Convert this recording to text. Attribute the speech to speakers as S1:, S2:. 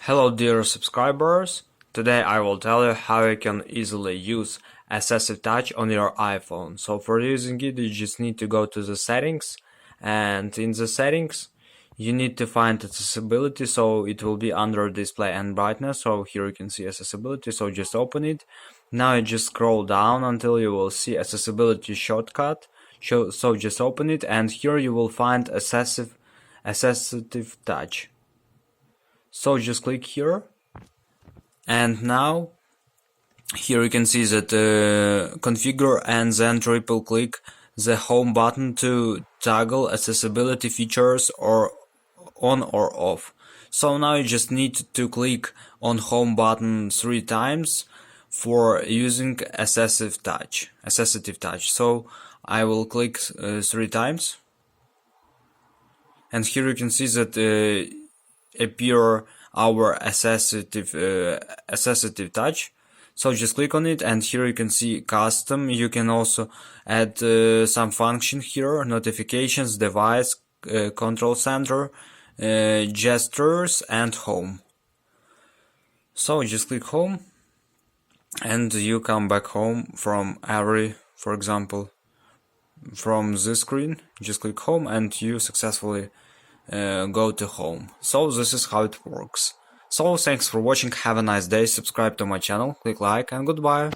S1: Hello dear subscribers, today I will tell you how you can easily use Assistive Touch on your iPhone. So for using it, you just need to go to the settings, and in the settings you need to find accessibility, so it will be under display and brightness. So here you can see accessibility, so just open it. Now you just scroll down until you will see accessibility shortcut, so just open it, and here you will find Assistive Touch. So just click here, and now here you can see that configure and then triple click the home button to toggle accessibility features or on or off. So now you just need to click on home button 3 times for using Assistive Touch. So I will click 3 times, and here you can see that appear our Assistive Touch. So just click on it, and here you can see custom. You can also add some function here: notifications, device, control center, gestures, and home. So just click home, and you come back home from for example, from this screen. Just click home and you successfully go to home. So this is how it works. So thanks for watching, have a nice day, subscribe to my channel, click like, and goodbye.